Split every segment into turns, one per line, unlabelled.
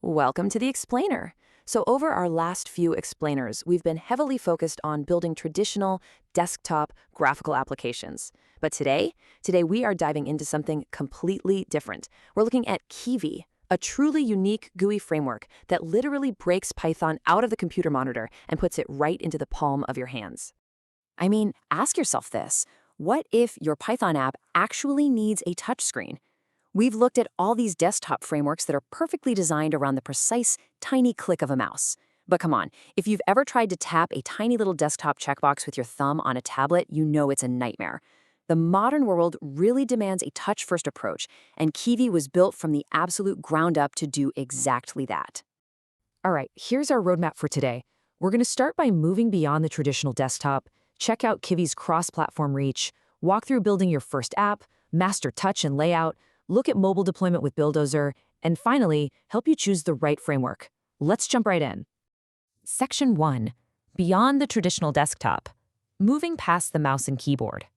Welcome to the Explainer. So over our last few explainers, we've been heavily focused on building traditional desktop graphical applications. But today we are diving into something completely different. We're looking at Kivy, a truly unique GUI framework that literally breaks Python out of the computer monitor and puts it right into the palm of your hands. I mean, ask yourself this. What if your Python app actually needs a touchscreen? We've looked at all these desktop frameworks that are perfectly designed around the precise, tiny click of a mouse. But come on, if you've ever tried to tap a tiny little desktop checkbox with your thumb on a tablet, you know it's a nightmare. The modern world really demands a touch-first approach, and Kivy was built from the absolute ground up to do exactly that. All right, here's our roadmap for today. We're going to start by moving beyond the traditional desktop, check out Kivy's cross-platform reach, walk through building your first app, master touch and layout, look at mobile deployment with Bulldozer, and finally, help you choose the right framework. Let's jump right in. Section 1. Beyond the traditional desktop. Moving past the mouse and keyboard.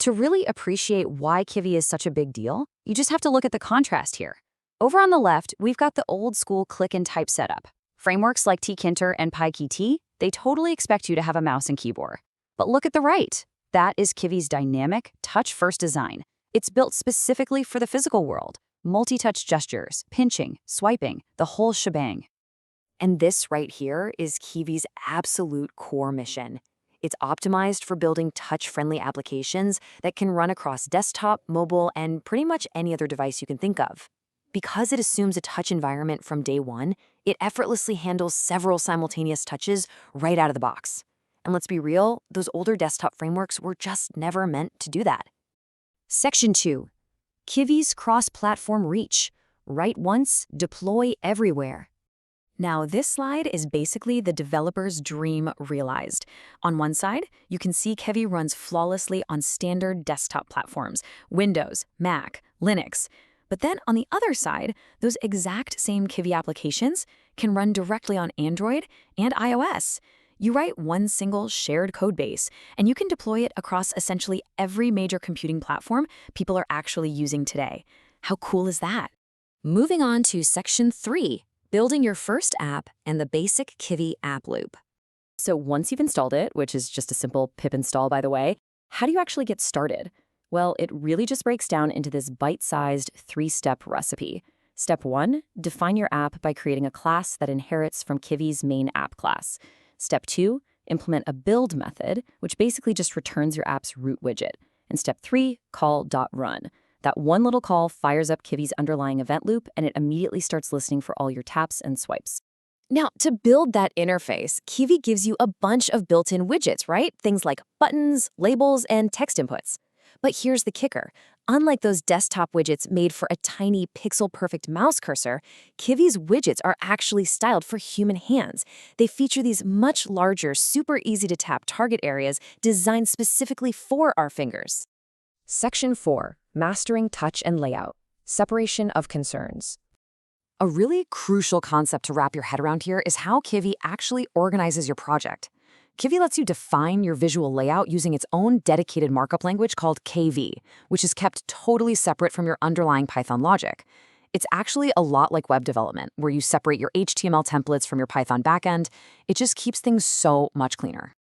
To really appreciate why Kivy is such a big deal, you just have to look at the contrast here. Over on the left, we've got the old-school click and type setup. Frameworks like tkinter and PyKT, they totally expect you to have a mouse and keyboard. But look at the right. That is Kivy's dynamic, touch-first design. It's built specifically for the physical world. Multi-touch gestures, pinching, swiping, the whole shebang. And this right here is Kivy's absolute core mission. It's optimized for building touch-friendly applications that can run across desktop, mobile, and pretty much any other device you can think of. Because it assumes a touch environment from day one, it effortlessly handles several simultaneous touches right out of the box. And let's be real, those older desktop frameworks were just never meant to do that. Section 2. Kivy's cross-platform reach. Write once, deploy everywhere. Now, this slide is basically the developer's dream realized. On one side, you can see Kivy runs flawlessly on standard desktop platforms, Windows, Mac, Linux. But then on the other side, those exact same Kivy applications can run directly on Android and iOS. You write one single shared code base, and you can deploy it across essentially every major computing platform people are actually using today. How cool is that? Moving on to Section 3, building your first app and the basic Kivy app loop. So once you've installed it, which is just a simple pip install by the way, how do you actually get started? Well, it really just breaks down into this bite-sized 3-step recipe. Step 1, define your app by creating a class that inherits from Kivy's main app class. Step 2, implement a build method, which basically just returns your app's root widget. And step 3, call.run. That one little call fires up Kivy's underlying event loop, and it immediately starts listening for all your taps and swipes. Now, to build that interface, Kivy gives you a bunch of built-in widgets, right? Things like buttons, labels, and text inputs. But here's the kicker. Unlike those desktop widgets made for a tiny pixel-perfect mouse cursor, Kivy's widgets are actually styled for human hands. They feature these much larger, super easy-to-tap target areas designed specifically for our fingers. Section 4. Mastering touch and layout. Separation of concerns. A really crucial concept to wrap your head around here is how Kivy actually organizes your project. Kivy lets you define your visual layout using its own dedicated markup language called KV, which is kept totally separate from your underlying Python logic. It's actually a lot like web development, where you separate your HTML templates from your Python backend. It just keeps things so much cleaner.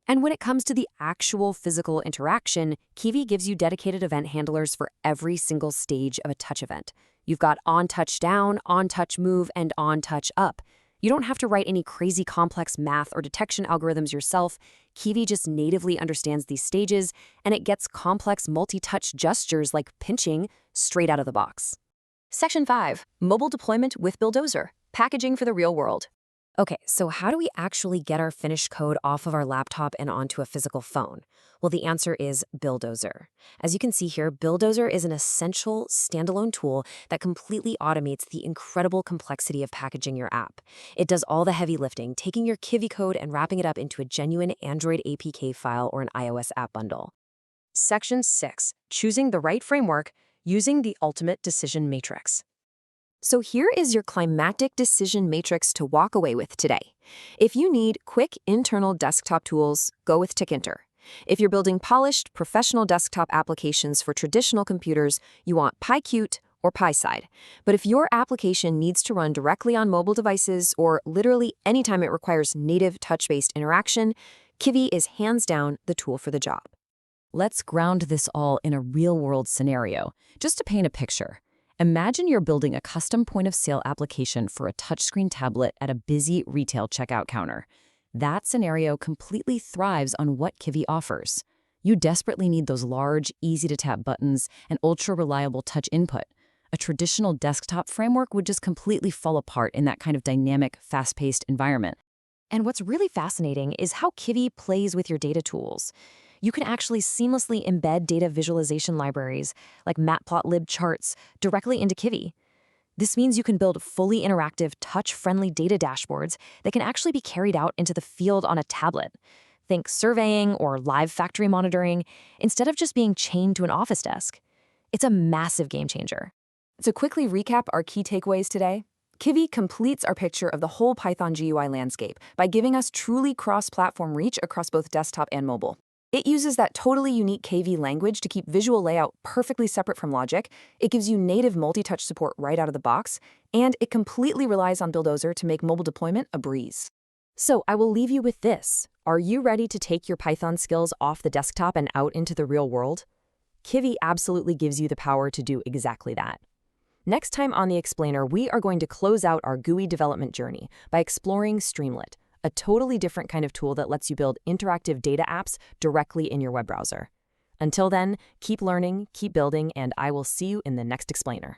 And when it comes to the actual physical interaction, Kivy gives you dedicated event handlers for every single stage of a touch event. You've got on-touch down, on-touch move, and on-touch up. You don't have to write any crazy complex math or detection algorithms yourself. Kivy just natively understands these stages, and it gets complex multi-touch gestures like pinching straight out of the box. Section 5. Mobile deployment with Bulldozer. Packaging for the real world. Okay, so how do we actually get our finished code off of our laptop and onto a physical phone? Well, the answer is Bulldozer. As you can see here, Bulldozer is an essential standalone tool that completely automates the incredible complexity of packaging your app. It does all the heavy lifting, taking your Kivy code and wrapping it up into a genuine Android APK file or an iOS app bundle. Section 6. Choosing the right framework using the ultimate decision matrix. So here is your climactic decision matrix to walk away with today. If you need quick internal desktop tools, go with tkinter. If you're building polished, professional desktop applications for traditional computers, you want PyQt or Pi side. But if your application needs to run directly on mobile devices or literally anytime it requires native touch-based interaction, Kivy is hands down the tool for the job. Let's ground this all in a real-world scenario, just to paint a picture. Imagine you're building a custom point-of-sale application for a touchscreen tablet at a busy retail checkout counter. That scenario completely thrives on what Kivy offers. You desperately need those large, easy-to-tap buttons and ultra-reliable touch input. A traditional desktop framework would just completely fall apart in that kind of dynamic, fast-paced environment. And what's really fascinating is how Kivy plays with your data tools. You can actually seamlessly embed data visualization libraries like matplotlib charts directly into Kivy. This means you can build fully interactive, touch-friendly data dashboards that can actually be carried out into the field on a tablet. Think surveying or live factory monitoring, instead of just being chained to an office desk. It's a massive game changer. To quickly recap our key takeaways today, Kivy completes our picture of the whole Python GUI landscape by giving us truly cross-platform reach across both desktop and mobile. It uses that totally unique KV language to keep visual layout perfectly separate from logic, it gives you native multi-touch support right out of the box, and it completely relies on Buildozer to make mobile deployment a breeze. So I will leave you with this. Are you ready to take your Python skills off the desktop and out into the real world? Kivy absolutely gives you the power to do exactly that. Next time on The Explainer, we are going to close out our GUI development journey by exploring Streamlit, a totally different kind of tool that lets you build interactive data apps directly in your web browser. Until then, keep learning, keep building, and I will see you in the next Explainer.